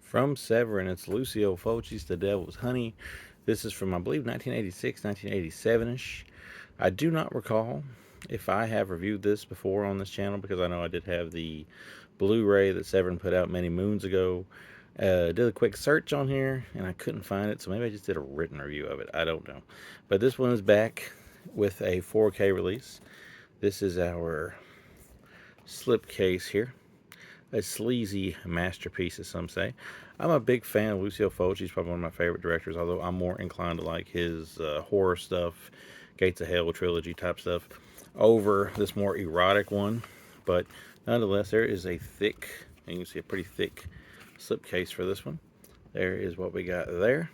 From Severin, it's Lucio Fulci's The Devil's Honey. This is from, I believe, 1986, 1987-ish. I do not recall if I have reviewed this before on this channel, because I know I did have the Blu-ray that Severin put out many moons ago. Did a quick search on here, and I couldn't find it, so maybe I just did a written review of it. I don't know. But this one is back with a 4K release. This is our slipcase here. A sleazy masterpiece, as some say. I'm a big fan of Lucio Fulci. He's probably one of my favorite directors, although I'm more inclined to like his horror stuff, Gates of Hell trilogy type stuff, over this more erotic one. But nonetheless, there is a thick, and you can see a pretty thick slipcase for this one. There is what we got there.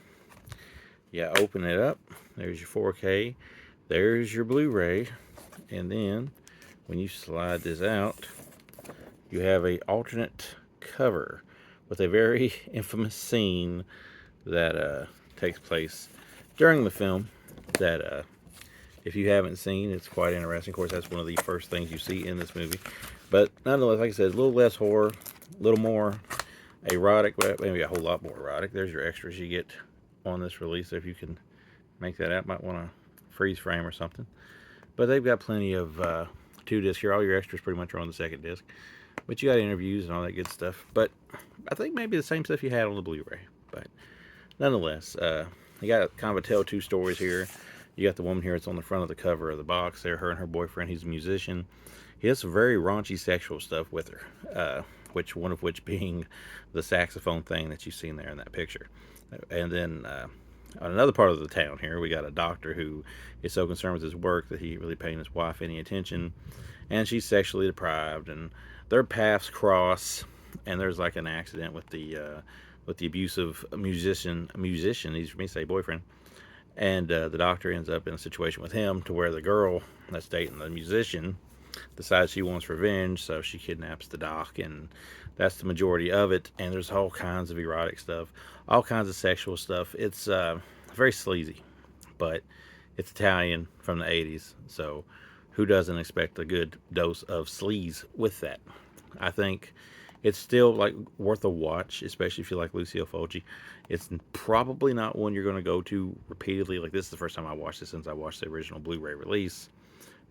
Yeah, open it up. There's your 4K. There's your Blu-ray. And then, when you slide this out, you have a alternate cover with a very infamous scene that takes place during the film that if you haven't seen, it's quite interesting. Of course, that's one of the first things you see in this movie. But nonetheless, like I said, a little less horror, a little more erotic, but maybe a whole lot more erotic. There's your extras you get on this release. So if you can make that out, might want to freeze frame or something. But they've got plenty of 2 discs here. All your extras pretty much are on the 2nd disc. But you got interviews and all that good stuff. But I think maybe the same stuff you had on the Blu-ray. But nonetheless, you got kind of a tell 2 stories here. You got the woman here that's on the front of the cover of the box there, her and her boyfriend. He's a musician. He has some very raunchy sexual stuff with her, one of which being the saxophone thing that you've seen there in that picture. And then on another part of the town here, we got a doctor who is so concerned with his work that he really paying his wife any attention. And she's sexually deprived, and their paths cross, and there's like an accident with the abusive musician, he's for me to say boyfriend, and the doctor ends up in a situation with him to where the girl that's dating the musician decides she wants revenge, so she kidnaps the doc, and that's the majority of it. And there's all kinds of erotic stuff, all kinds of sexual stuff. It's very sleazy, but it's Italian from the 80s, so who doesn't expect a good dose of sleaze with that? I think it's still like worth a watch, especially if you like Lucio Fulci. It's probably not one you're going to go to repeatedly. Like, this is the first time I watched this since I watched the original Blu-ray release.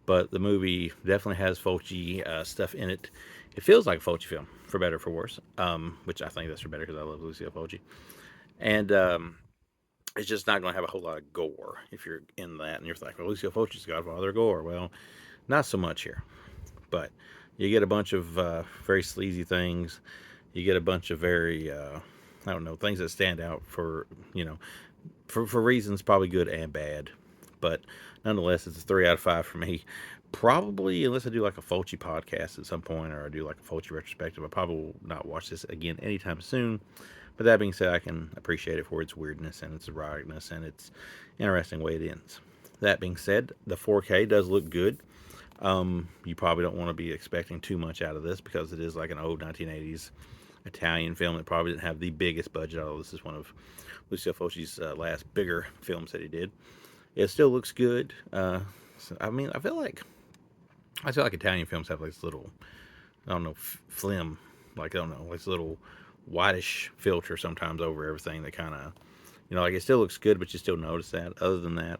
But the movie definitely has Fulci stuff in it. It feels like a Fulci film, for better or for worse, which I think that's for better because I love Lucio Fulci. And it's just not going to have a whole lot of gore if you're in that. And you're like, well, Lucio Fulci's Godfather gore. Well, not so much here. But you get a bunch of very sleazy things. You get a bunch of very, I don't know, things that stand out for, for reasons probably good and bad. But nonetheless, it's a 3 out of 5 for me. Probably, unless I do like a Fulci podcast at some point, or I do like a Fulci retrospective, I probably will not watch this again anytime soon. But that being said, I can appreciate it for its weirdness and its eroticness and its interesting way it ends. That being said, the 4K does look good. You probably don't want to be expecting too much out of this because it is like an old 1980s Italian film that probably didn't have the biggest budget, although this is one of Lucio Fulci's last bigger films that he did. It still looks good. I mean, I feel like Italian films have like this little, I don't know, phlegm, like, I don't know, like this little whitish filter sometimes over everything that kind of, like, it still looks good, but you still notice that. Other than that,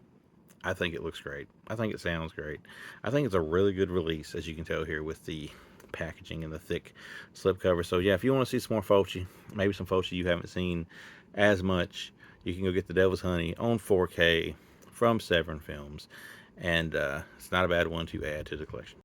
I think it looks great. I think it sounds great. I think it's a really good release, as you can tell here with the packaging and the thick slipcover. So yeah, if you want to see some more Fulci, maybe some Fulci you haven't seen as much, you can go get The Devil's Honey on 4K from Severin Films. And it's not a bad one to add to the collection.